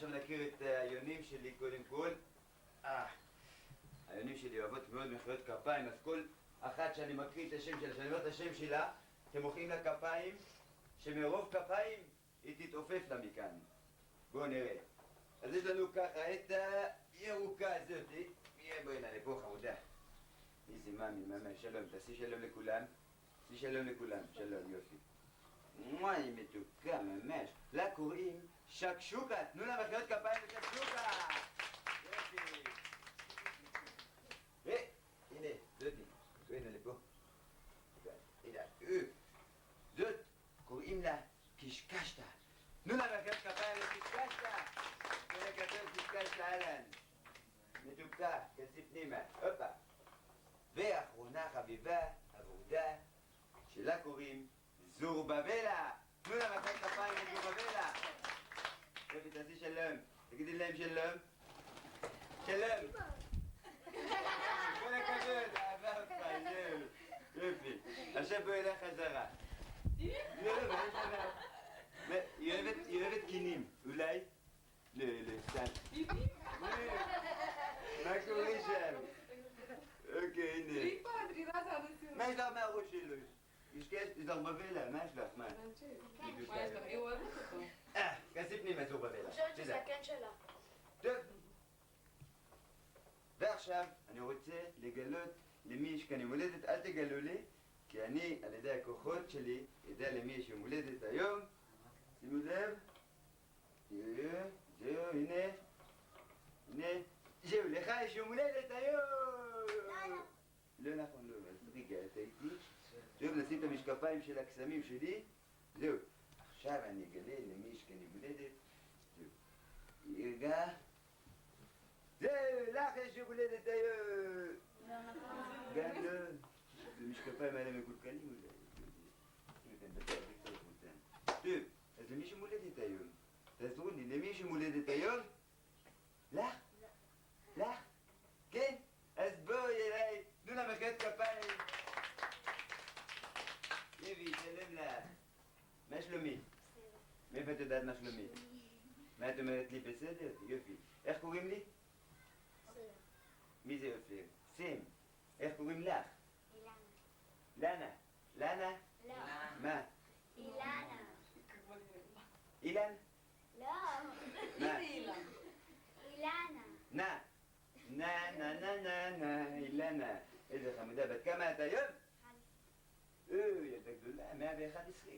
עכשיו נכיר את היונים שלי קודם כל. היונים שלי אוהבות מאוד מחיאות כפיים, אז כל אחת שאני מקריא את השם שלה, שאני אומר את השם שלה, אתם מוחאים לה כפיים, שמרוב כפיים היא תתעופף לה מכאן. בואו נראה. אז יש לנו ככה את הירוקה הזאת. בואי הנה לפה חמודה. איזה מאמי, שלום, תעשי שלום לכולם. תעשי שלום לכולם, שלום, יופי. היא מתוקה ממש. לה קוראים שקשוקה. תנו לה מחיאות כפיים לשקשוקה. יופי. הנה, זאתי. בואי הנה לפה. זאת קוראים לה קשקשתה. תנו לה מחיאות כפיים לקשקשתה. ולכתוב קשקשתה אהלן. מתוקה, כנסי פנימה. הופה. ואחרונה חביבה, עבודה, שלה קוראים זורבבלה. תנו לה מחיאות כפיים לזורבבלה. יופי, תעשי שלום. תגידי להם שלום. שלום. כל הכבוד, אהבה אותך, זהו. יופי. עכשיו בואי אליי חזרה. היא אוהבת קינים, אולי? לא, סתם. מה קורה שם? אוקיי, הנה. מה יש לך מהראש שלו? יש זורבבלה, מה יש לך? מה? מה יש לך? היא אוהבת אותו. כנסי פנימה זורבבלה. אני חושבת שזה הקן שלה. טוב. ועכשיו אני רוצה לגלות למי יש כאן יום הולדת. אל תגלו לי, כי אני על ידי הכוחות שלי יודע למי יש יום הולדת היום. שימו לב. זהו, הנה. הנה. זהו, לך יש יום הולדת היום! לא נכון, לא, אז רגע, אתה איתי. זהו, נשים את המשקפיים של הקסמים שלי. זהו. עכשיו אני אגלה למי יש כאן יום הולדת. זהו. רגע. זהו, לך יש יום הולדת היום! לא נכון. גם לא. זה משקפיים האלה מקולקלים אולי. טוב, אז למי יש מולדת היום? תעזרו לי, למי יש מולדת היום? לך? לך? כן? אז בואי אליי, תנו לה מחיאות כפיים. יבי, שלם לך. מה שלומי? מאיפה את יודעת מה שלומי? מה את אומרת לי? בסדר? יופי. איך קוראים לי? מי זה אופיר? סם. איך קוראים לך? אילנה. לנה? לא. מה? אילנה. אילן? לא. מה? אילנה. נה. נה, אילנה. איזה חמודה, בת כמה את היום? ילדה גדולה, 111.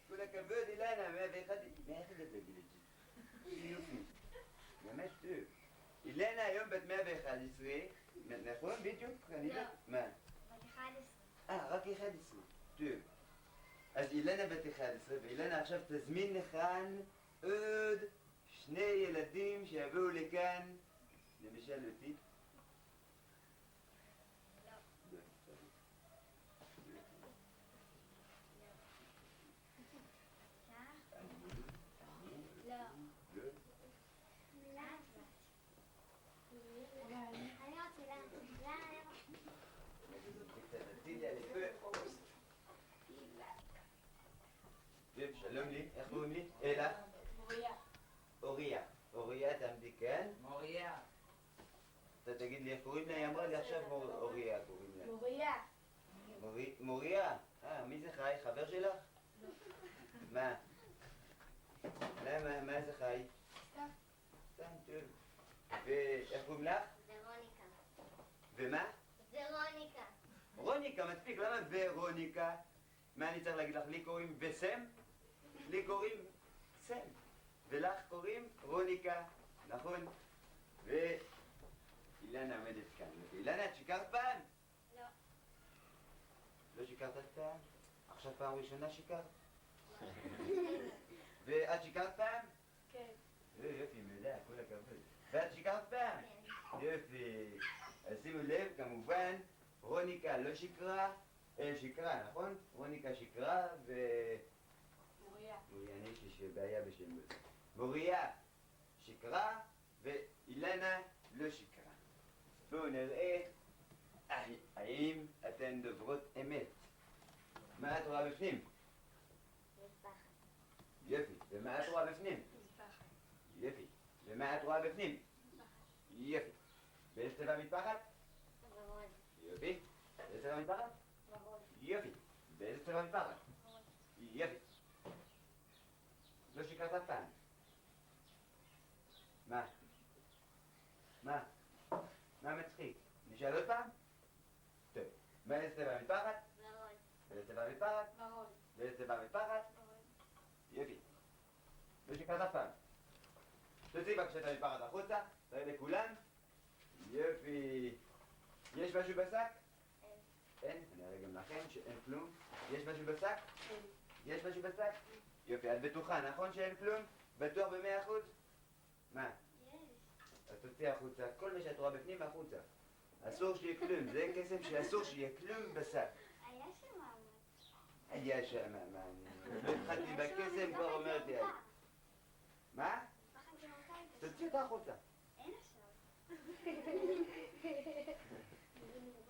כל הכבוד, אילנה, 101. איך את להגיד את זה? יופי. ממש טוב. אילנה היום בת 111. נכון? בדיוק? לא. מה? בת 11. רק 11. טוב. אז אילנה בת 11, ואילנה עכשיו תזמין לכאן עוד 2 ילדים שיבואו לכאן, למשל אותי. לא. לא. אני רוצה שלום לי, איך קוראים לי? אלה? אוריה. אוריה, תעמדי כאן. מוריה. אתה תגיד לי איך קוראים לה? היא אמרה לי עכשיו אוריה קוראים לה. מוריה. מוריה? מי זה חי? חבר שלך? לא. מה? למה? מה זה חי? סתם. סתם, טוב. ואיך קוראים לך? ורוניקה. ומה? ורוניקה. רוניקה, מספיק, למה ורוניקה? מה אני צריך להגיד לך? לי קוראים וסם? לי קוראים סם. ולך קוראים רוניקה, נכון? ואילנה עומדת כאן. אילנה, את שיקרת פעם? לא. לא שיקרת אף פעם? עכשיו פעם ראשונה שיקרת? ואת שיקרת פעם? כן. יופי, מילה, כל הכבוד. ואת שיקרת פעם? יופי. אז שימו לב, כמובן, רוניקה לא שיקרה, שיקרה, נכון? רוניקה שיקרה ו... מוריה. יש לי בעיה בשם הזה. מוריה שיקרה ואילנה לא שיקרה. בואו נראה האם אתן דוברות אמת. מה את רואה בפנים? מטפחת. יופי. ומה את רואה בפנים? מטפחת. ומה את רואה בפנים? יופי. באיזה צבע מטפחת? ורוד. יופי. באיזה צבע מטפחת? ורוד. יופי. באיזה צבע מטפחת? יופי. לא שיקרת אף פעם. מה? מה? מה מצחיק? נשאל עוד פעם? טוב. באיזה צבע מטפחת? ורוד. באיזה צבע מטפחת? ורוד. באיזה צבע מטפחת? ורוד. יופי. לא שיקרת אף פעם. תוציא בבקשה את המטפחת החוצה, תראה לכולם. יופי. יש משהו בשק? אין. אין? אני אראה גם לכם שאין כלום. יש משהו בשק? אין. יש משהו בשק? יופי, את בטוחה, נכון שאין כלום? בטוח ב100%? מה? יש. אז תוציא החוצה, כל מה שאת רואה בפנים החוצה. אסור שיהיה כלום, זה קסם שאסור שיהיה כלום בשק. היה שם מאמץ. היה שם, מה, אני התחלתי בקסם כבר אומרתי אז. מה? תוציא אותה החוצה. אין עכשיו.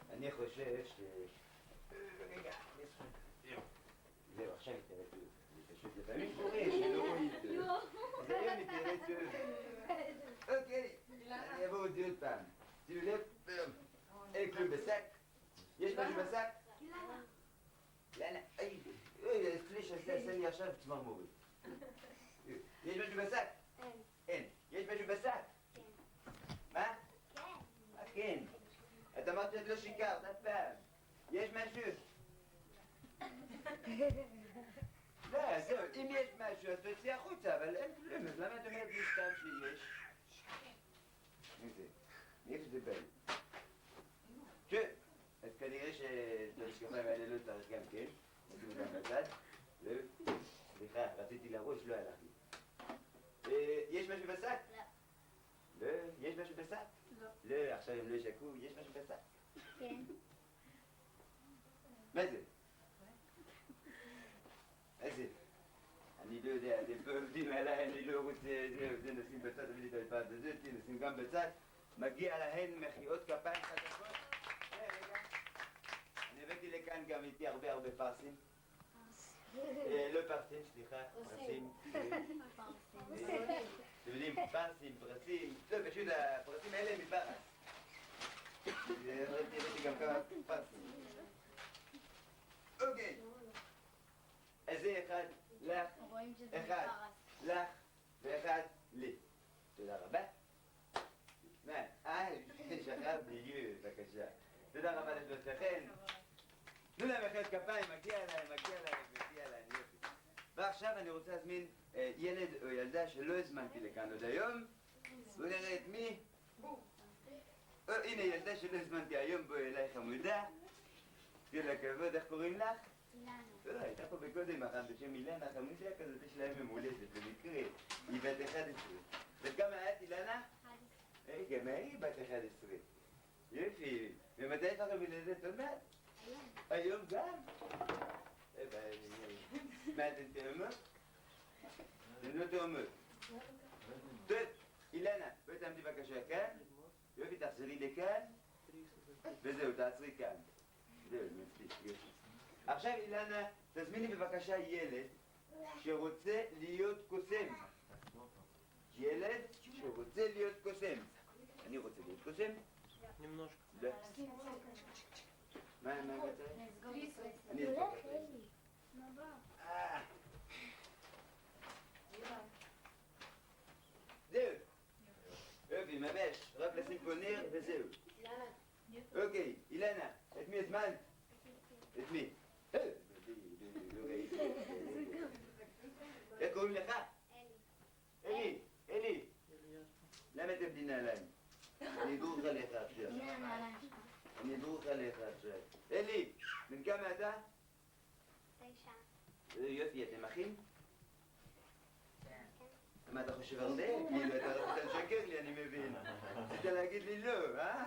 אני חושב ש... רגע, זהו, עכשיו היא תראה טוב. זה פשוט לפעמים קורה שלא רואים טוב. אז היום היא תראה טוב. אוקיי, אני אבוא עוד פעם. שימו לב, אין כלום בשק. יש משהו בשק? לאנה? אוי, הפליש הזה עשה לי עכשיו צמרמורת. יש משהו בשק? אין. אין. יש משהו בשק? כן. מה? כן. מה כן? את אמרת שאת לא שיקרת אף פעם. יש משהו? לא, זהו, אם יש משהו, אז תוציא החוצה, אבל אין כלום, אז למה את אומרת לי סתם שיש? מי זה? מאיפה זה בא לי? כן, אז כנראה שאת המשקפיים האלה לא צריך גם כן. נשים אותם בצד. לא, סליחה, רציתי לראש, לא הלך לי. יש משהו בשק? לא. לא, יש משהו בשק? לא. לא, עכשיו הם לא ישקעו, יש משהו בשק? כן. מה זה? מה זה? אני לא יודע, אתם פה עובדים עליי, אני לא רוצה, זה נשים בצד, תביא לי את המטפחת הזאת, נשים גם בצד. מגיע להן מחיאות כפיים חזקות. רגע. אני הבאתי לכאן גם איתי הרבה פרסים. לא פרסים, סליחה, פרסים. אתם יודעים, פרסים, פרסים, לא, פשוט הפרסים האלה הם מפרס. הבאתי גם כמה פרסים. אוקיי. אז זה אחד לך, אחד לך ואחד לי. תודה רבה. מה? שכב בדיוק, בבקשה. תודה רבה לשלושתכם. תנו להם מחיאות כפיים, מגיע להם, יופי. ועכשיו אני רוצה להזמין ילד או ילדה שלא הזמנתי לכאן עוד היום. בואו נראה את מי. הנה ילדה שלא הזמנתי היום, בואי אליי חמודה. כל הכבוד, איך קוראים לך? אילנה. הייתה פה בקודם אחת בשם אילנה, חמודה כזאת, יש להם יום הולדת, במקרה. היא בת 11. וכמה את אילנה? 11. רגע, מה היא בת 11? יופי. ומתי יש לכם הולדת עוד מעט? היום. היום גם? מה אתן תאומות? אתן לא תאומות. טוב, אילנה, בואי תעמדי בבקשה כאן. יופי, תחזרי לכאן. וזהו, תעצרי כאן. זהו, מספיק, יופי. עכשיו אילנה, תזמיני בבקשה ילד שרוצה להיות קוסם. ילד שרוצה להיות קוסם. אני רוצה להיות קוסם? немножко. לא. מה רוצה? אני אספר לך. זהו. יופי, ממש. רק לשים פה נר וזהו. אוקיי, אילנה, את מי הזמנת? את מי? לא ראיתי. איך קוראים לך? אלי. אלי. למה אתם בנעליים? אני אדרוך עליך עכשיו. הנה הנעליים שלך. אני אדרוך עליך עכשיו. אלי, בן כמה אתה? 9. יופי, אתם אחים? מה אתה חושב הרבה? כאילו, אתה רצית לשקר לי, אני מבין. רצית להגיד לי לא, אה?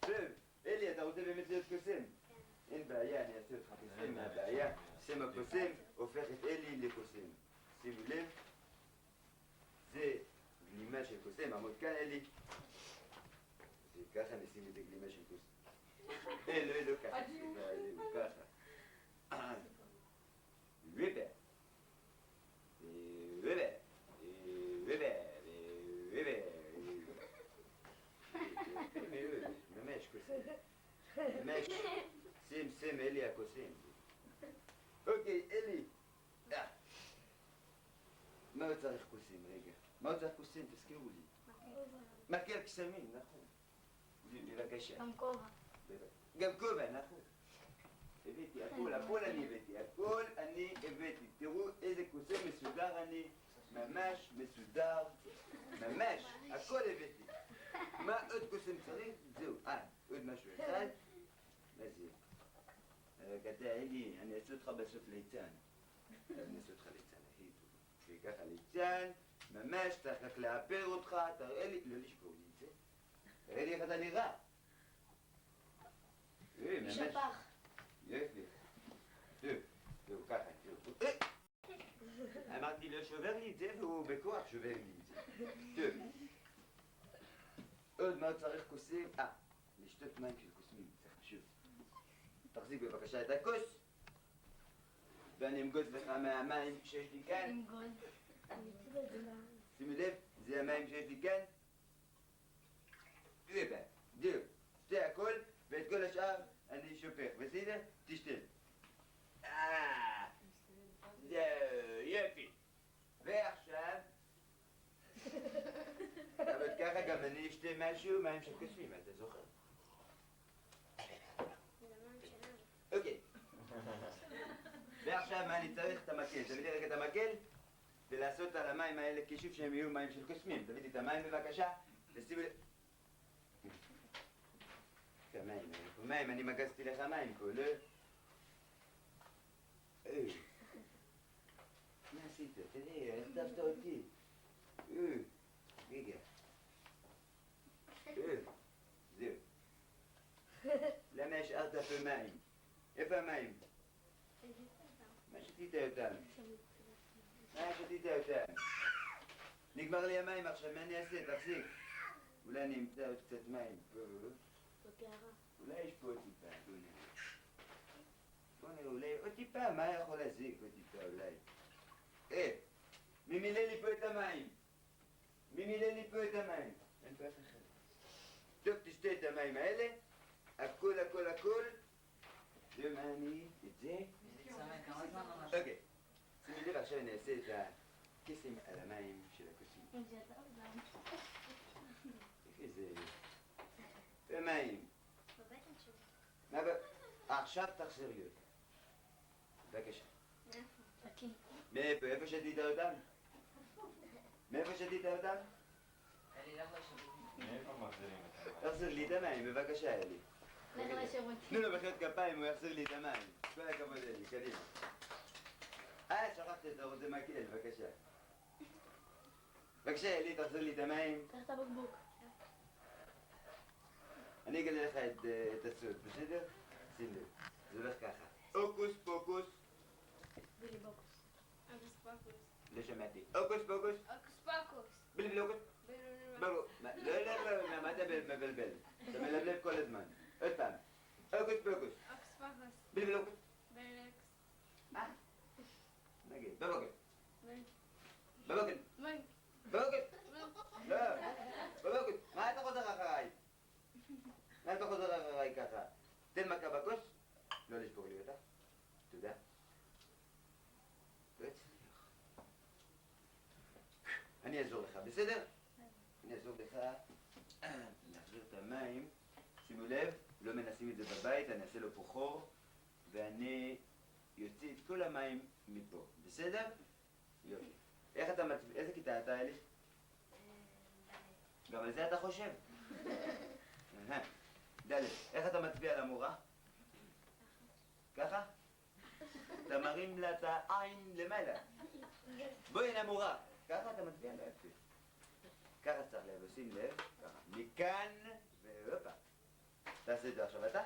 טוב, אלי, אתה רוצה באמת להיות קוסם? אין בעיה, אני אעשה אותך קוסם, מה הבעיה? שם הקוסם הופך את אלי לקוסם. שימו לב, זה גלימה של קוסם, עמוד כאן אלי. ככה נשים את זה גלימה של קוסם. לא ככה, סליחה, ככה. ריבה. ריבה. ריבה. ממש. שים, אלי הכוסים. אוקיי, אלי. מה הוא צריך כוסים, רגע? מה הוא צריך כוסים? תזכירו לי. מקל קסמים, נכון. בבקשה. גם כובע. גם כובע, נכון. הבאתי, הכל אני הבאתי, הכל אני הבאתי. תראו איזה קוסם מסודר אני, ממש מסודר, ממש, הכל הבאתי. מה עוד קוסם צריך? זהו, עוד משהו אחד. מה זה? אתה, אלי, אני אעשה אותך בסוף ליצן. אני אעשה אותך ליצן, הכי טוב. וככה ליצן, ממש, צריך רק לאפר אותך, תראה לי, לא לשבור לי את זה. תראה לי איך אתה נראה. שפח. יופי. זהו, ככה, זהו. אמרתי לו, שובר לי את זה, והוא בכוח שובר לי את זה. טוב. עוד מה צריך כוסים? לשתות מים של כוסמים, זה חשוב. תחזיק בבקשה את הכוס, ואני אמגוץ לך מהמים שיש לי כאן. שימו לב, זה המים שיש לי כאן. זהו, שתה הכל, ואת כל השאר אני שופך, בסדר? תשתה. זהו, יופי. ועכשיו, אבל ככה גם אני אשתה משהו, מים של כוסמים, אתה זוכר? אוקיי. ועכשיו מה אני צריך? את המקל. תביאי רק את המקל ולעשות על המים האלה קישוף שהם יהיו מים של קוסמים. תביאי את המים בבקשה ושימו לב. מים, אני מגזתי לך מים פה, לא? מה עשית? תראה, הרדפת אותי. רגע. זהו. למה השארת פה מים? איפה המים? מה שתית אותם? נגמר לי המים עכשיו, מה אני אעשה? תחזיק. אולי אני אמצא עוד קצת מים פה. אולי יש פה עוד טיפה, בוא נראה, אולי עוד טיפה, מה יכול להזיק עוד טיפה אולי? מי מילא לי פה את המים? אין פה אף אחד. טוב, תשתה את המים האלה, הכל. ומה אני? את זה? אוקיי. שימי לב, עכשיו אני אעשה את הקסם על המים של הכוסים. איזה... ומים. עכשיו תחזיר לי אותם. בבקשה. מאיפה? איפה שתית אותם? מאיפה מחזירים את זה? תחזיר לי את המים, בבקשה, אלי. תנו לו מחיאות כפיים, הוא יחזיר לי את המים. כל הכבוד, אלי, קדימה. שכחתי את זה מקל, בבקשה. בבקשה, אלי, תחזיר לי את המים. קח את הבקבוק. אני אגלה לך את הסוד, בסדר? שים לב, זה הולך ככה. הוקוס פוקוס. בילי בוקוס. לא שמעתי. הוקוס פוקוס. בילי בוקוס. לא, מה אתה מבלבל? אתה מלבלב כל הזמן. עוד פעם. הוקוס פוקוס. בילי בוקוס. נגיד, בבוקר. לא, בבוקר. מה אתה חוזר אחריי? ככה? תן מכה בכוס. לא לשבור לי אותה. תודה. לא אצליח. אני אעזור לך, בסדר? אני אעזור לך להחזיר את המים. שימו לב, לא מנסים את זה בבית, אני אעשה לו פה חור ואני יוציא את כל המים מפה, בסדר? יופי. איך אתה מצביע? איזה כיתה אתה, אלי? גם על זה אתה חושב? ד', איך אתה מצביע על המורה? ככה? אתה מרים לה את העין למעלה. בואי הנה המורה. ככה אתה מצביע? לא יפה. ככה צריך לב, שים לב. ככה. מכאן והופה. תעשה את זה עכשיו אתה.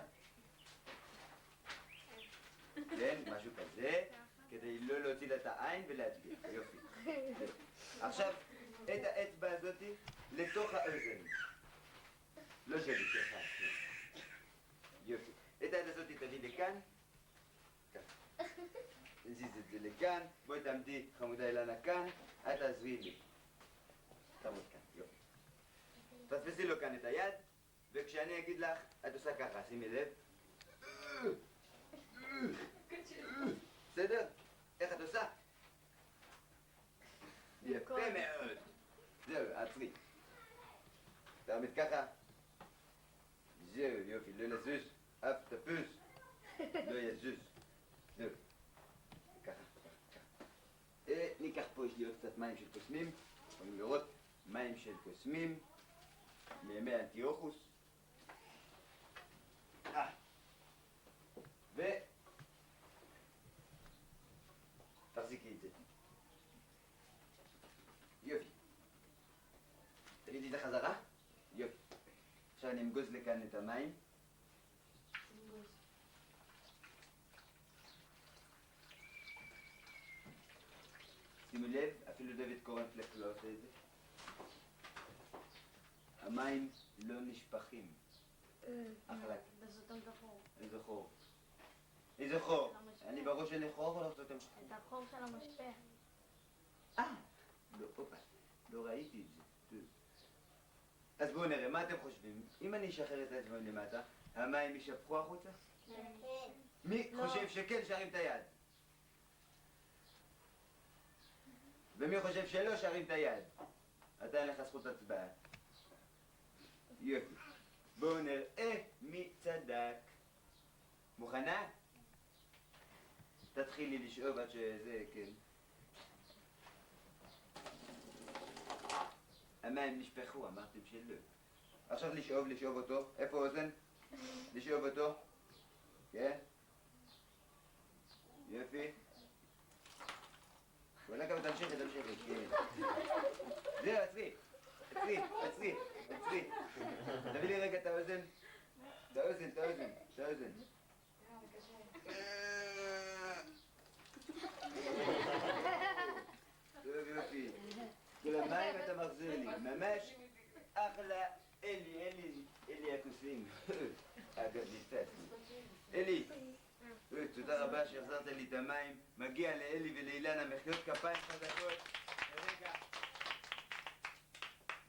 כן, משהו כזה. כדי לא להוציא לה את העין ולהצביע. יופי. עכשיו, את האצבע הזאתי לתוך האוזן. לא שלי, סליחה. יופי. את היד הזאת תביא לכאן. ככה. נזיז את זה לכאן. בואי תעמדי חמודה אילנה כאן. את תעזבי לי. תעמוד כאן. יופי. תתפסי לו כאן את היד, וכשאני אגיד לך, את עושה ככה, שימי לב. בסדר? איך את עושה? יפה מאוד. זהו, עצרי. תעמד ככה. זהו, יופי, לא לזוז, אף תפוס. לא יזוז. זהו. ככה, ככה. ניקח פה, יש לי עוד קצת מים של קוסמים. יכולים לראות מים של קוסמים מימי אנטיוכוס. תחזיקי את זה. יופי. תגידי את החזרה? יופי. עכשיו אני אמגוז לכאן את המים. שימו לב, אפילו דוד קורנפלקס לא עושה את זה. המים לא נשפכים. החלק. בסותם את החור. איזה חור? איזה חור? אני בראש אין חור או לא סותם? את החור של המשפך. לא, אופה, לא ראיתי את זה. טוב. אז בואו נראה, מה אתם חושבים? אם אני אשחרר את האצבעים למטה, המים יישפכו החוצה? כן. מי חושב שכן, שרים את היד? ומי חושב שלא, שרים את היד? אתה אין לך זכות הצבעה. יופי. בואו נראה מי צדק. מוכנה? תתחילי לשאוב עד שזה, כן. המים נשפכו, אמרתם שלא. עכשיו לשאוב אותו. איפה אוזן? לשאוב אותו. כן? יופי. וואלה כמה תמשיכי, כן. זהו, עצרי. עצרי. תביא לי רגע את האוזן. את האוזן. טוב, יופי. כל המים אתה מחזיר לי, ממש אחלה. אלי הקוסמים. אגב, נתפסתי. אלי, תודה רבה שהחזרת לי את המים. מגיע לאלי ולאילנה מחיאות כפיים חזקות. רגע.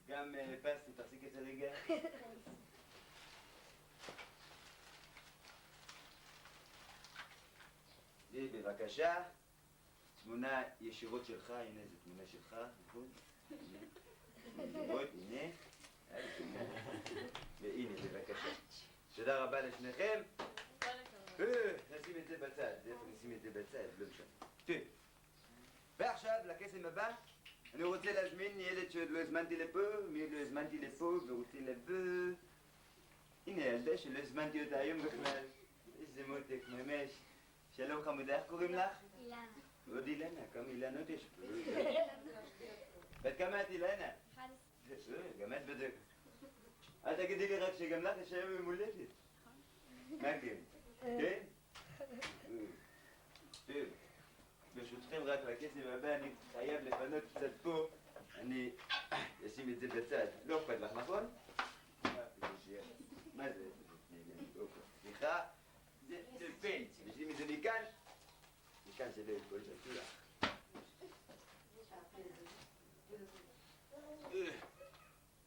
גם פסטי, תחזיק את זה רגע. בבקשה. תמונה ישירות שלך, הנה זו תמונה שלך, נכון? הנה. והנה, בבקשה. תודה רבה לשניכם. נשים את זה בצד. איפה נשים את זה בצד? לא משנה. טוב. ועכשיו, לקסם הבא, אני רוצה להזמין ילד שעוד לא הזמנתי לפה, מי לא הזמנתי לפה ורוצה לבוא. הנה ילדה שלא הזמנתי אותה היום בכלל. איזה מותק, ממש. שלום חמודה, איך קוראים לך? אילנה. עוד אילנה, כמה אילנות יש פה? בת כמה את אילנה? 11. גם את בדיוק. אל תגידי לי רק שגם לך יש היום יום הולדת. מה כן? כן? טוב. ברשותכם רק לקסם הבא, אני חייב לפנות קצת פה. אני אשים את זה בצד. לא אכפת לך, נכון? מה זה? סליחה. זה פנץ. נשים את זה מכאן. מכאן שלא יפול בטוח.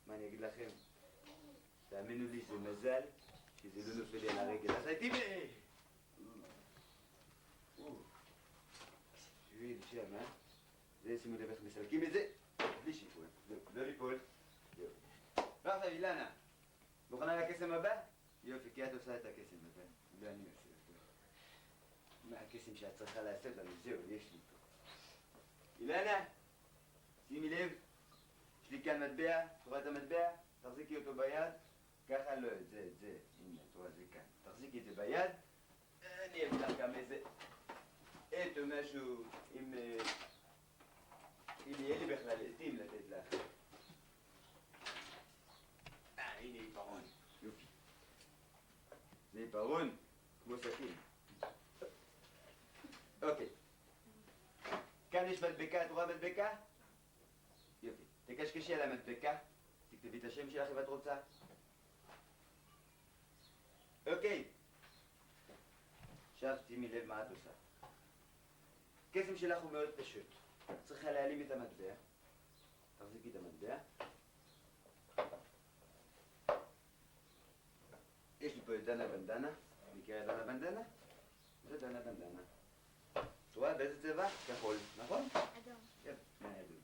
מה אני אגיד לכם? תאמינו לי, זה מזל שזה לא נופל לי על הרגל. אז הייתי שביל שם, זה שימו לב איך מסלקים את זה, בלי שיפול. לא ליפול. ועכשיו אילנה, מוכנה לקסם הבא? יופי, כי את עושה את הקסם הבא. לא אני עושה אותו. מה הקסם שאת צריכה לעשות לנו? זהו, יש לי פה. אילנה, שימי לב, יש לי כאן מטבע, צורת המטבע, תחזיקי אותו ביד. ככה לא, זה, הנה, את רואה, זה כאן. תחזיקי את זה ביד. אני אביא לך גם איזה... או משהו עם... יהיה לי בכלל עטים לתת לך. הנה עיפרון. יופי. זה עיפרון כמו סכין. אוקיי. כאן יש מדבקה, את רואה מדבקה? יופי. תקשקשי על המדבקה. תכתבי את השם שלך אם את רוצה. אוקיי. עכשיו שימי לב מה את עושה. הקסם שלך הוא מאוד פשוט. צריכה להעלים את המטבע. תחזיקי את המטבע. יש לי פה את דנה בנדנה. מכירה דנה בנדנה? זה דנה בנדנה. באיזה צבע? כחול, נכון? אדום. כן, אדום.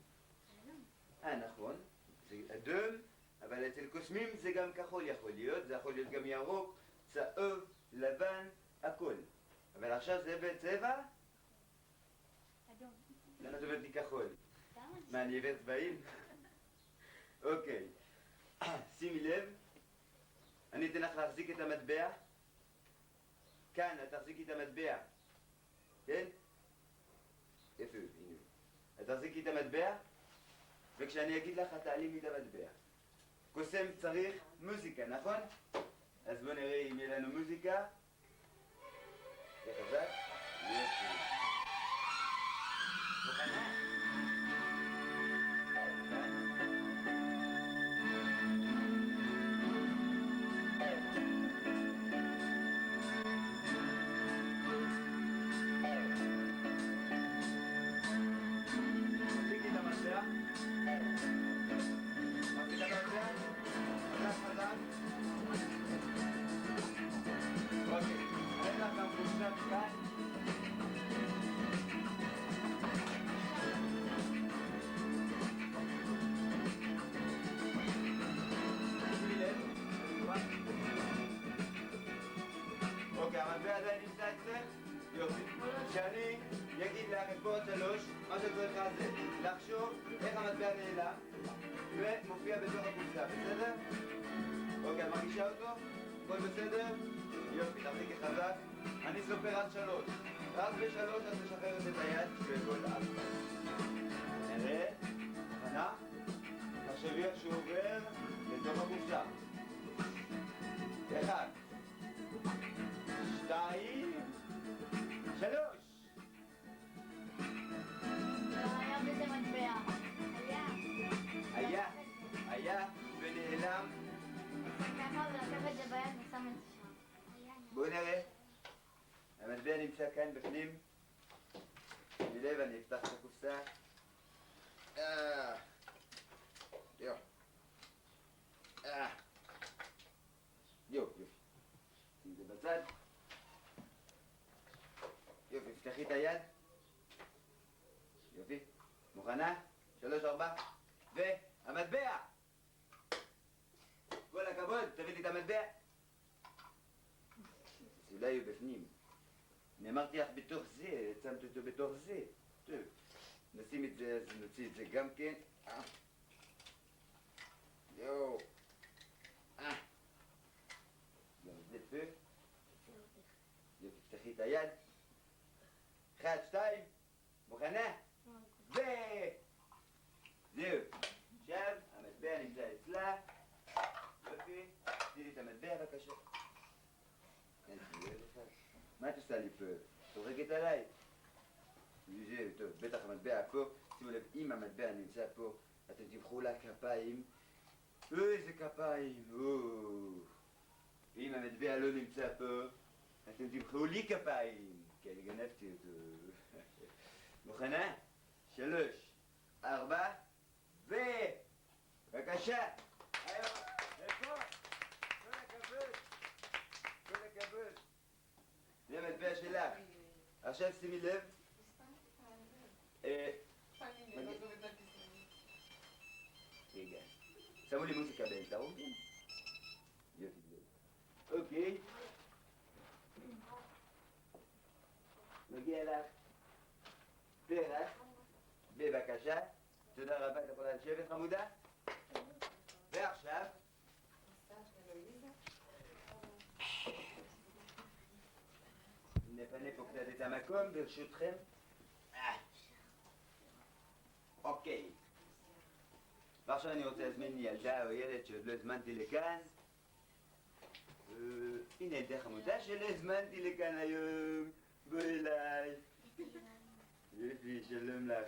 אדום. נכון, זה אדום, אבל אצל קוסמים זה גם כחול יכול להיות, זה יכול להיות גם ירוק, צהוב, לבן, הכל. אבל עכשיו זה בצבע? אדום. למה את אומרת לי כחול? למה? מה, אני עיוור צבעים? אוקיי. שימי לב, אני אתן לך להחזיק את המטבע. כאן, את תחזיקי את המטבע. כן? יפה, הנה. את תחזיקי את המטבע, וכשאני אגיד לך, את תעלימי את המטבע. קוסם צריך מוזיקה, נכון? אז בואו נראה אם יהיה לנו מוזיקה. זה חזק? יופי. מוכנה? תחזיקי את המטבע. מחזיקה את המטבע? חזק, חזק. אוקיי, אני אתן לך גם קופסה מכאן. שימי לב. אוקיי, המטבע עדיין נמצא אצלך? יופי. כשאני אגיד לך את פה עוד 3, מה שאת צריכה זה לחשוב איך המטבע נעלם ומופיע בתוך הקופסה, בסדר? אוקיי, את מרגישה אותו? הכל בסדר? יופי, תחזיקי חזק. אני סופר עד 3. רק ב3 את משחררת את היד בכל 4. נראה. מוכנה? תחשבי איך שהוא עובר לתוך הקופסה. 1, 2, 3. לא היה בזה מטבע. היה. היה ונעלם. ככה ולקח את זה ביד ושם את זה שם. היה. בואו נראה. המטבע נמצא כאן בפנים. שימי לב, אני אפתח את הקופסה. יו. יופי. שים את זה בצד. יופי, פתחי את היד. יופי. מוכנה? 3, 4. והמטבע! כל הכבוד, תביא לי את המטבע. אז אולי הוא בפנים. אני אמרתי לך בתוך זה, שמת אותו בתוך זה. טוב, נשים את זה, אז נוציא את זה גם כן. יואו. גם זה פה. יופי, תפתחי את היד. 1, 2, מוכנה? ו... זהו. עכשיו, המטבע נמצא אצלה. יופי, תני לי את המטבע בבקשה. מה את עושה לי פה? צוחקת עליי? זהו, טוב, בטח המטבע פה. שימו לב, אם המטבע נמצא פה, אתם תמחאו לה כפיים. איזה כפיים, ואם המטבע לא נמצא פה, אתם תמחאו לי כפיים, כי אני גנבתי אותו. מוכנה? 3, 4, ו... בבקשה! היום, איפה? כל הכבוד! כל הכבוד! זה המטבע שלך. עכשיו שימי לב. רגע. שמו לי מוזיקה באמצע, אוקיי? יופי גדול. אוקיי. מגיע לך פרח, בבקשה. תודה רבה, את יכולה לשבת חמודה? ועכשיו? נפנה פה קצת את המקום, ברשותכם. אוקיי. ועכשיו אני רוצה להזמין ילדה או ילד שעוד לא הזמנתי לכאן. הנה ילדה חמודה שלא הזמנתי לכאן היום. בואי אליי. יופי, שלום לך.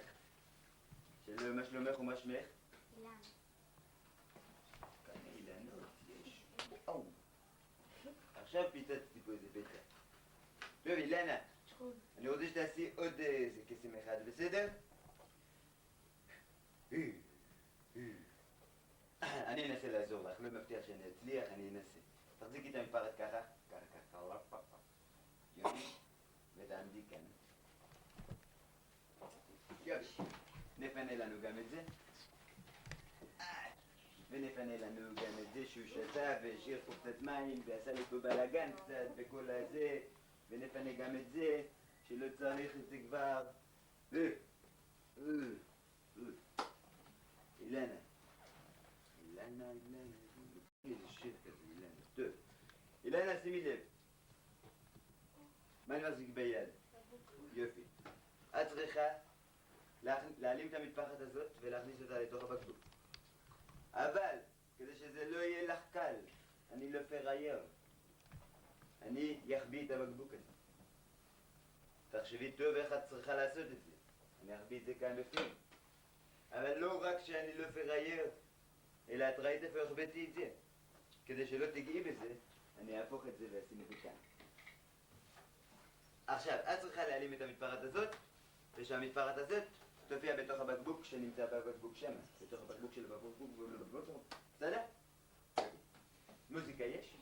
שלום, מה שלומך ומה שמך? אילן. כאן אילנות יש. וואו. עכשיו פיצצתי פה איזה פצע. טוב, אילנה. אני רוצה שתעשי עוד איזה קסם אחד, בסדר? אני אנסה לעזור לך, לא מבטיח שאני אצליח, אני אנסה. תחזיקי את המפרט ככה, ככה, יופי, ותעמדי כאן. ונפנה לנו גם את זה. ונפנה לנו גם את זה שהוא שתה והשאיר פה קצת מים ועשה לי פה בלאגן קצת וכל הזה. ונפנה גם את זה, שלא צריך את זה כבר. אילנה. אילנה. איזה שיר כזה, אילנה. טוב. אילנה, שימי לב. מה אני מחזיק ביד? יופי. את צריכה להעלים את המטפחת הזאת ולהכניס אותה לתוך הבקבוק. אבל, כדי שזה לא יהיה לך קל, אני לא פראייר. אני אחביא את הבקבוק הזה. תחשבי טוב איך את צריכה לעשות את זה. אני אחביא את זה כאן בפנים. אבל לא רק שאני לא פראייר, אלא את ראית איפה החבאתי את זה. כדי שלא תגעי בזה, אני אהפוך את זה ואשים את זה כאן. עכשיו, את צריכה להעלים את המטפחת הזאת, ושהמטפחת הזאת תופיע בתוך הבקבוק שנמצא בבקבוק שם. בתוך הבקבוק של הבקבוק. בסדר? מוזיקה יש?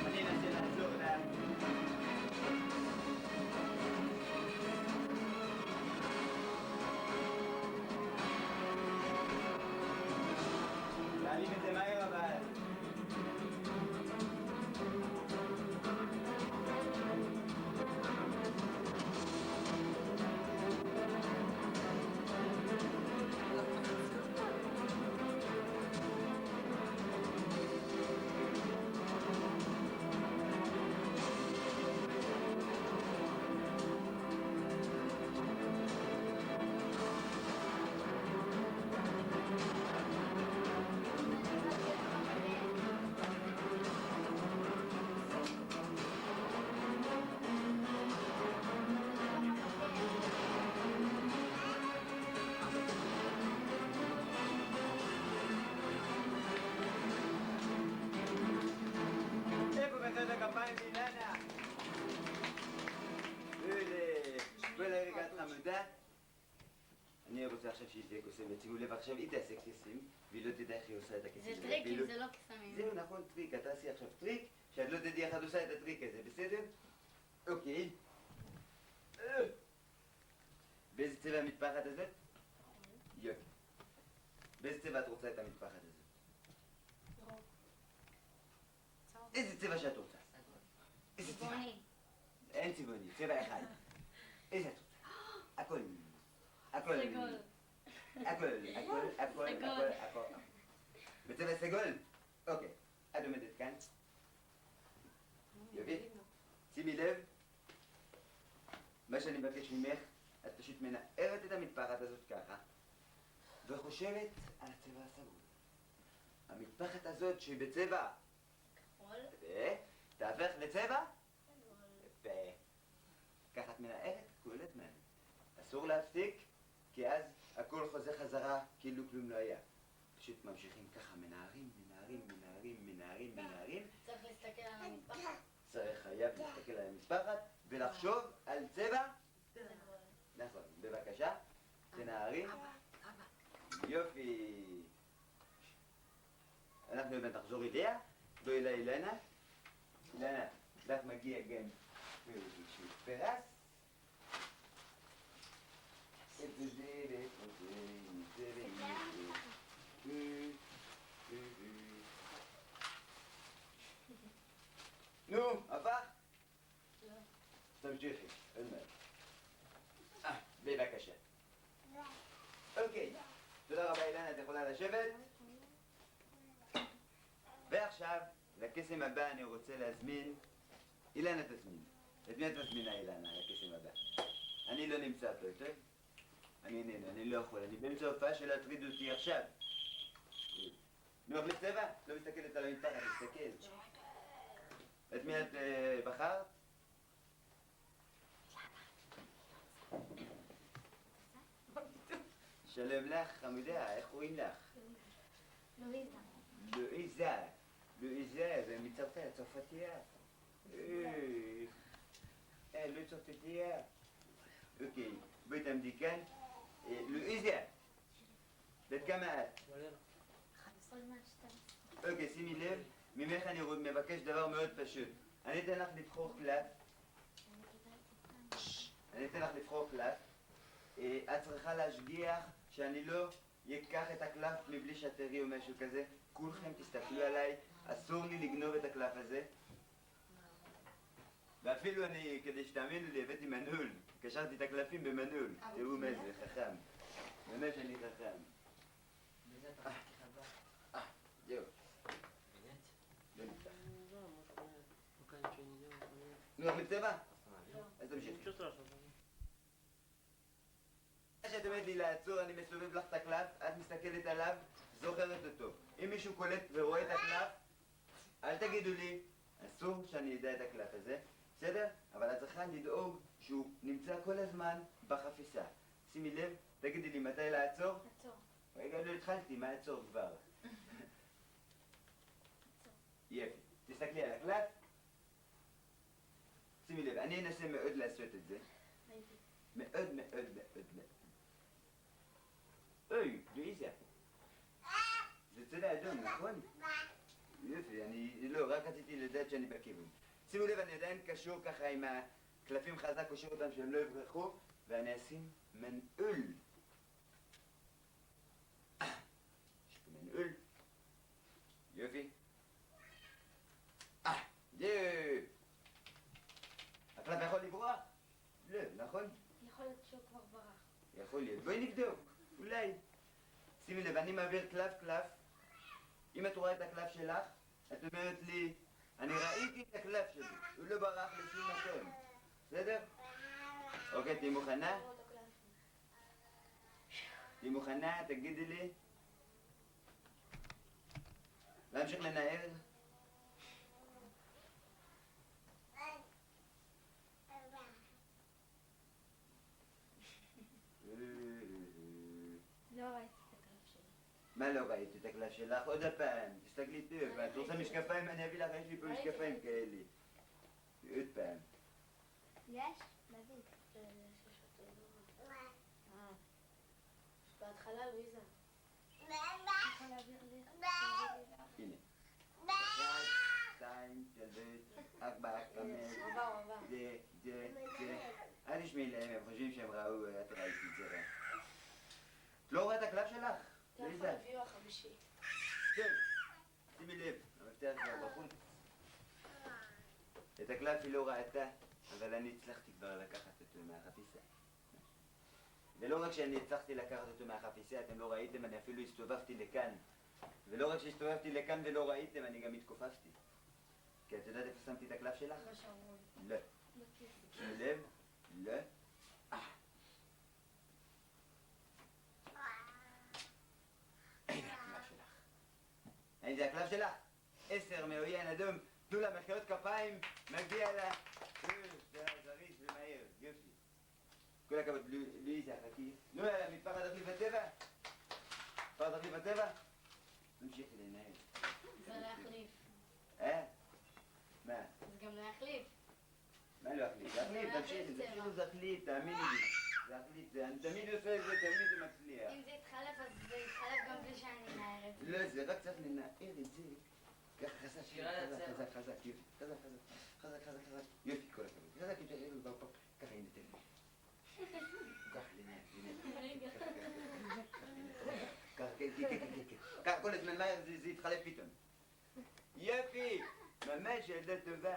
אני אנסה לעזור לה. להעלים את זה מהר אבל. איפה מחיאות הכפיים אילנה? בואי לרגע את חמודה. אני רוצה עכשיו שהיא תהיה קוסמת. שימו לב עכשיו, היא תעשה קסם, והיא לא תדע איך היא עושה את הקסם. זה טריקים, זה לא קסמים. זהו, נכון, טריק. את תעשי עכשיו טריק, שאת לא תדעי איך את עושה את הטריק הזה, בסדר? אוקיי. באיזה צבע המטפחת הזאת? יופי. באיזה צבע את רוצה את המטפחת הזאת? איזה צבע שאת רוצה? איזה צבע? צבעוני. אין צבעוני, צבע אחד. איזה את רוצה? הכל. הכל. סגול. הכל. בצבע סגול? אוקיי. את עומדת כאן. יופי. שימי לב. מה שאני מבקש ממך, את פשוט מנערת את המטפחת הזאת ככה, וחושבת על הצבע הסגול. המטפחת הזאת שהיא בצבע כחול. תהפך לצבע? יפה. ככה את מנערת כל הזמן. אסור להפסיק, כי אז הכל חוזר חזרה כאילו כלום לא היה. פשוט ממשיכים ככה, מנערים. צריך להסתכל על המטפחת. צריך חייב להסתכל על המטפחת ולחשוב על צבע? נכון. בבקשה, תנערי. יופי. אנחנו באמת נחזור אליה. בואי לאילנה. אילנה, לך מגיע גם איזשהו פרס. איפה זה ואיפה זה, נו, הפך? לא. תמשיכי, אין מה. בבקשה. אוקיי. תודה רבה אילנה, את יכולה לשבת. ועכשיו, לקסם הבא אני רוצה להזמין... אילנה תזמין. את מי את מזמינה אילנה לקסם הבא? אני לא נמצא פה, טוב? אני לא יכול. אני באמצע הופעה של להטריד אותי עכשיו. נו, אוכלי צבע? לא מסתכלת על המטפחת, תסתכל. את מי את בחרת? שלום לך, חמודה, איך רואים לך? לואיזה. לואיזה, זה מצרפת, צרפתייה. לא צרפתייה. אוקיי, בואי תעמדי כאן. לואיזה, בת כמה את? 11. אוקיי, שימי לב, ממך אני מבקש דבר מאוד פשוט. אני אתן לך לבחור קלף. אני אתן לך לבחור קלף. את צריכה להשגיח שאני לא אקח את הקלף מבלי שאת תראי או משהו כזה. כולכם תסתכלו עליי, אסור לי לגנוב את הקלף הזה. ואפילו אני, כדי שתאמינו לי, הבאתי מנעול. קשרתי את הקלפים במנעול. תראו מה זה, חכם. באמת אני חכם. זהו. לא נפתח. נו, את מצבע? אז תמשיך. כשאת אומרת לי לעצור, אני מסובב לך את הקלף, את מסתכלת עליו, זוכרת אותו. אם מישהו קולט ורואה את הקלף, אל תגידו לי, אסור שאני אדע את הקלף הזה, בסדר? אבל את צריכה לדאוג שהוא נמצא כל הזמן בחפיסה. שימי לב, תגידי לי מתי לעצור? עצור. רגע, לא התחלתי, מה עצור כבר? יפי. תסתכלי על הקלף. שימי לב, אני אנסה מאוד לעשות את זה. מאוד מאוד מאוד מאוד. אוי, לואיזה. זה צבע אדום, נכון? יופי, אני לא, רק רציתי לדעת שאני בכיוון. שימו לב, אני עדיין קשור ככה עם הקלפים חזק, קושר אותם שהם לא יברחו, ואני אשים מנעול. יש פה מנעול. יופי. זהו. הקלף יכול לברוח? לא, נכון? יכול להיות שהוא כבר ברח. יכול להיות. בואי נבדוק. אולי. שימי לב, אני מעביר קלף. אם את רואה את הקלף שלך, את אומרת לי, אני ראיתי את הקלף שלי, הוא לא ברח לשום מקום. בסדר? אוקיי, תהי מוכנה? תהי מוכנה, תגידי לי. להמשיך לנער? לא ראיתי את הקלף שלי. מה לא ראיתי את הקלף שלך? עוד הפעם, תסתכלי טוב, את רוצה משקפיים? אני אביא לך, יש לי פה משקפיים כאלה. עוד פעם. יש? נביא. בהתחלה לואיזה. יכול להעביר לי? הנה. 1, 2, 3, 4, 5. עבר. זה. אל תשמעי להם, הם חושבים שהם ראו, את ראיתי את זה רע. את לא רואה את הקלף שלך? אתה יכול לואיזה. להביא החמישי. כן. שימי לב, המפתח כבר בחוץ. את הקלף היא לא ראתה, אבל אני הצלחתי כבר לקחת אותו מהחפיסה. ולא רק שאני הצלחתי לקחת אותו מהחפיסה, אתם לא ראיתם, אני אפילו הסתובבתי לכאן. ולא רק שהסתובבתי לכאן ולא ראיתם, אני גם התכופפתי. כי את יודעת איפה שמתי את הקלף שלך? מה שאמרו לי. לא. שימי לב, לא. הנה הקלף שלך. האם זה הקלף שלך? 10 מעוין אדום. תנו לה מחיאות כפיים, מגיע לה. זה זריז ומהיר, יופי. כל הכבוד, לואיזה, חכי. נו, יאללה, מתפרד תחליף בטבע? מתפרד תחליף בטבע? נמשיכי לנהל. זה להחליף. מה? זה גם להחליף. מה לא החליף? להחליף, תמשיכי, זה החליף, תאמיני לי. זה החליף, אני תמיד עושה את זה, תמיד זה מצליח. אם זה יתחלף, אז זה יתחלף גם בלי שאני אנער את זה. לא, זה רק צריך לנער את זה. ככה חזק, חזק, יופי. חזק. יופי, כל הכבוד. חזק, יופי, ככה, הנה, תן לי. ככה, לנער. ככה, כן. ככה, כל הזמן מהר זה יתחלף פתאום. יופי! ממש ילדה טובה.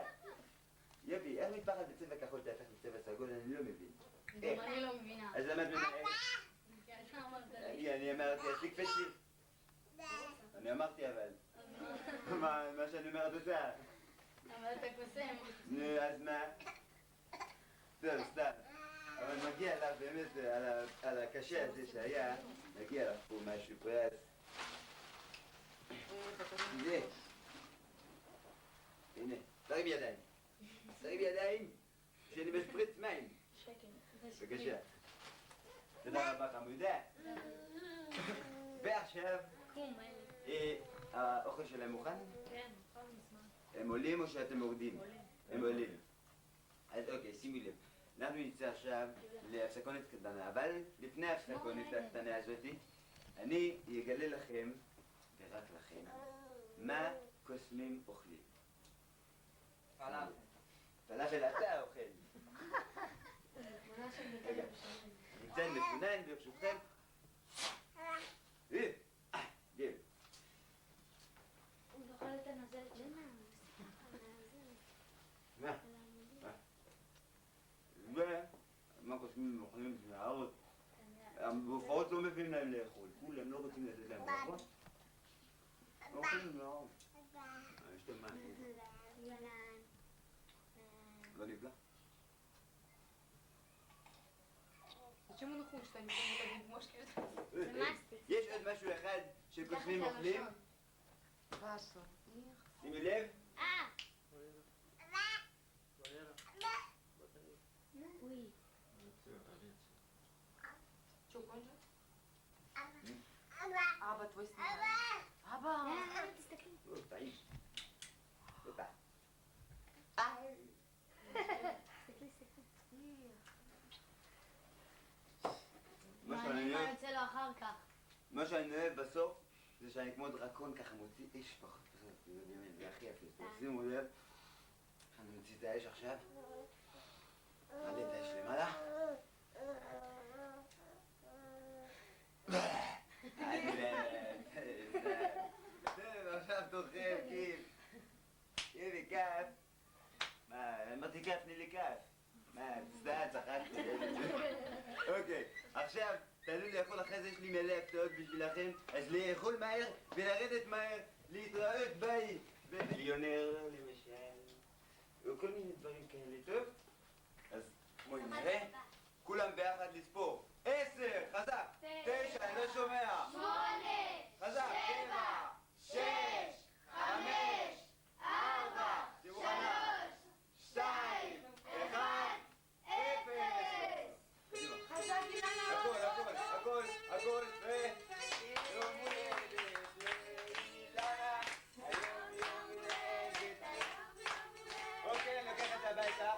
יופי, איך מתפחד בצבע כחול תהפך בצבע סגול? אני לא מבין. גם אני לא מבינה. אז למה את מנהלת? אתה אמרת לי. אני אמרתי, אז תקפצי. אני אמרתי אבל. מה שאני אומר את עושה? אבל אתה קוסם. נו, אז מה? טוב, סתם. אבל מגיע לך באמת, על הקשה הזה שהיה, מגיע לך פה משהו פרס. זה. הנה, תרים ידיים. שאני משפריץ מים. שקל. בבקשה. תודה רבה חמודה. ועכשיו, קום, האוכל שלהם מוכן? כן, מוכן מזמן. הם עולים או שאתם יורדים? עולים. הם עולים. אז אוקיי, שימי לב. אנחנו נצא עכשיו להפסקונת קטנה, אבל לפני ההפסקונת הקטנה הזאת, אני אגלה לכם, ורק לכם, מה קוסמים אוכלים? פלאפל. פלאפל אתה אוכל. רגע, ניתן מפונן ברשותכם. גיל. הוא זוכר את הנוזלת של מה? מה קוסמים אוכלים בשביל הארץ? בהופעות לא מביאים להם לאכול, כולם לא רוצים לתת להם לאכול. לא אוכלים לאכול. יש להם מה? לא נפלא? Почему он хочет, что они не мошки? יש עוד משהו אחד שקוסמים אוכלים? Кашу. שימי לב. Oui. Что, кончил? Аба твой снимает. Аба! טעים. בטח. מה יוצא לו אחר כך? מה שאני אוהב בסוף זה שאני כמו דרקון ככה מוציא אש פחות. זה הכי יפה. שימו לב. אני מוציא את האש עכשיו. מעלה את האש למעלה. עכשיו תאכל, קיב. קיבי, כף. מה, אמרתי כף, תני לי כף. מה, סתם, צחקתי. אוקיי, עכשיו, תעלו לאכול אחרי זה, יש לי מלא הפתעות בשבילכם, אז לאכול מהר ולרדת מהר, להתראות ביי, במיליונר למשל, וכל מיני דברים כאלה, טוב? אז בואי נראה, כולם ביחד לספור. 10, חזק, 9, אני לא שומע. 8, חזק, 7, 6, 5, 4, 3, 2, 1, 0. הכל, ויום הולדת לאילנה, היום יום הולדת. אוקיי, אני לוקח את זה הביתה.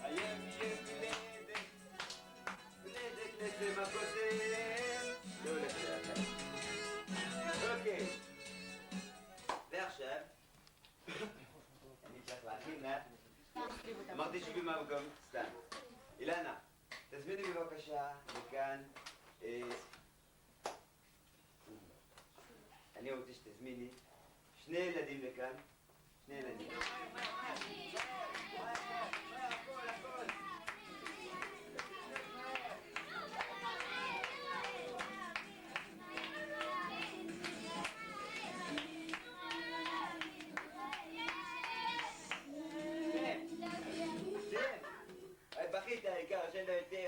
היום יום הולדת לצמא קוסם. לא הולך לאט. אוקיי. ועכשיו, אני צריך להכין לה. אמרתי שבי מהמקום, סתם. אילנה, תזמיני בבקשה לכאן. אני רוצה שתזמיני 2 ילדים לכאן. 2 ילדים. בכית העיקר של היותר.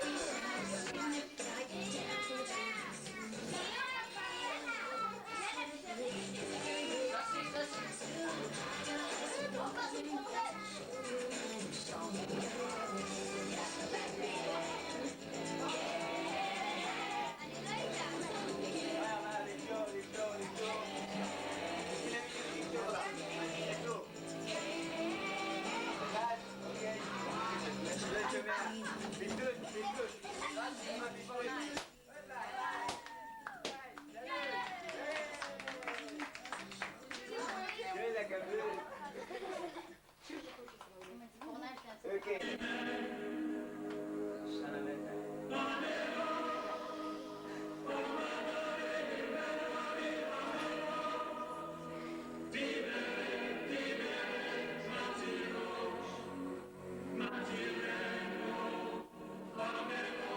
Amen.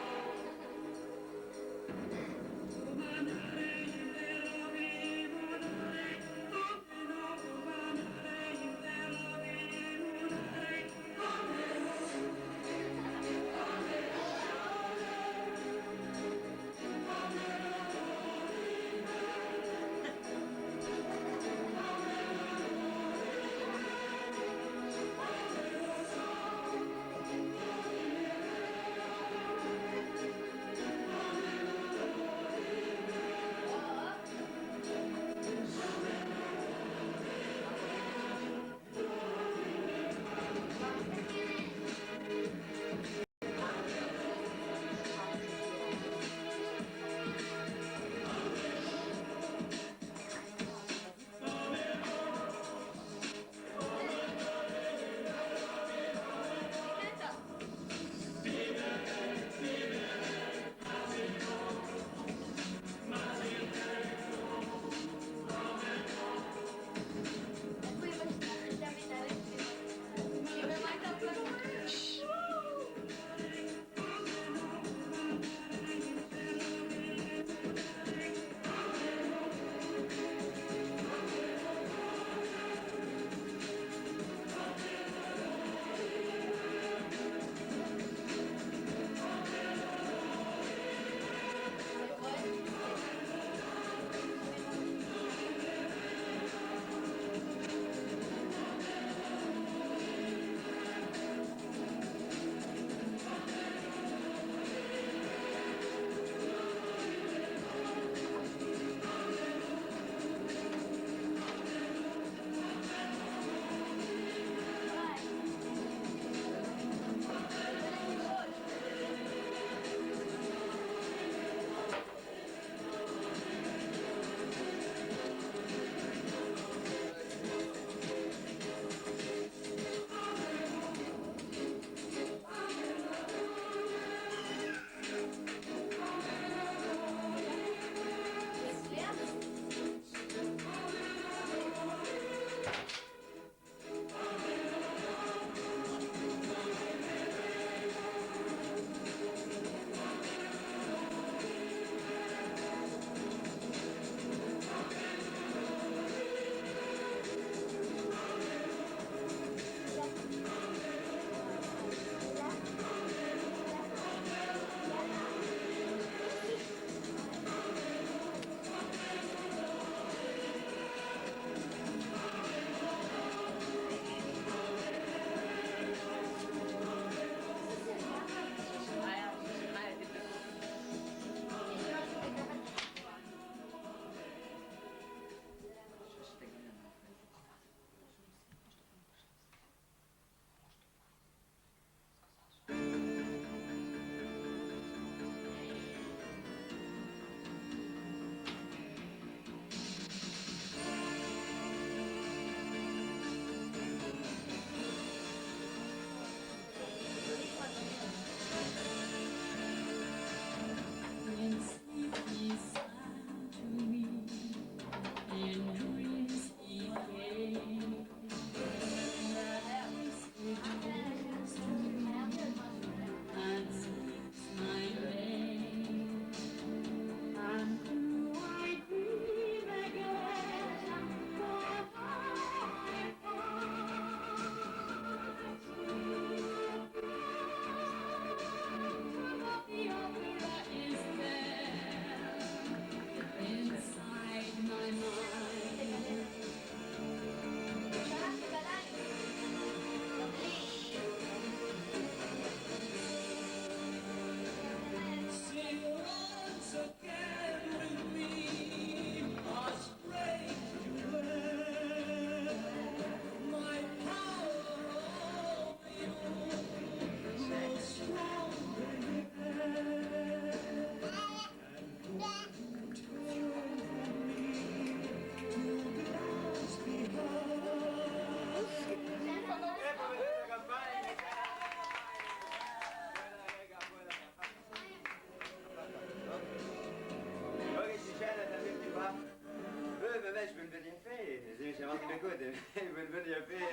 אמרתי מקודם, בלבן יפה,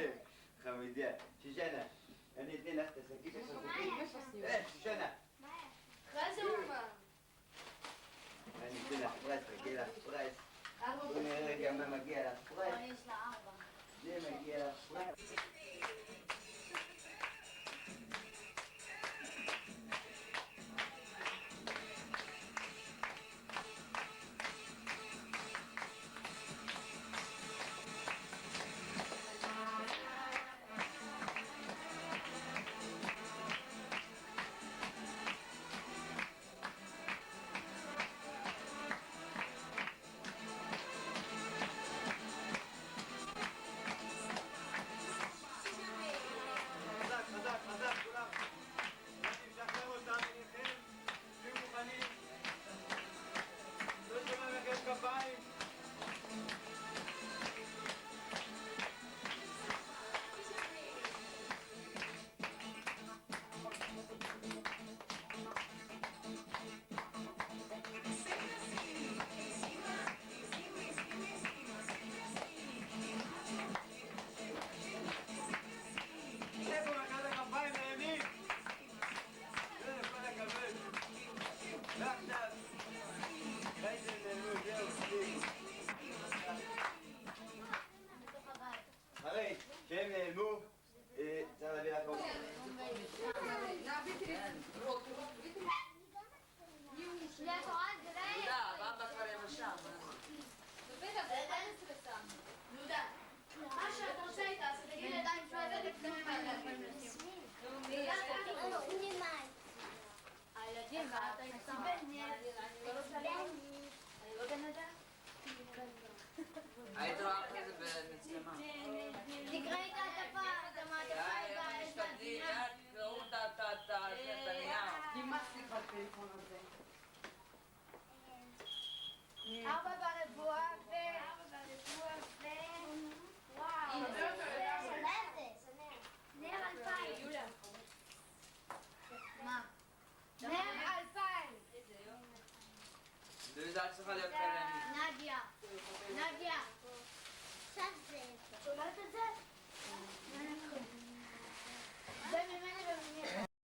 חמודיה. שושנה, אני אתן לך את השקית החזקית. שושנה. אחרי זה הוא אומר. אני אתן לך פרייס, מגיע לך פרייס. בואי נראה רגע מה מגיע לך פרייס. יש לה 4. זה מגיע לך פרייס. אחרי שהם נעלמו, צריך להביא לך אוכל. יש עוד גרעי. אבא כבר יבשה. יהודה, מה שאתה עושה איתה, אז תגיד לידיים שלו את הקטנים האלה. הילדים, אתה התכוון, אני לא בן אדם. היית רואה אחרי זה במצלמה. תקראי את המעטפה, את המעטפה. משתדלים, תקראו את הנייר. נמאס לי בטלפון הזה. 4 ברבוע ו... וואו. נר 2000. מה? נר 2000. זה צריכה להיות כאלה.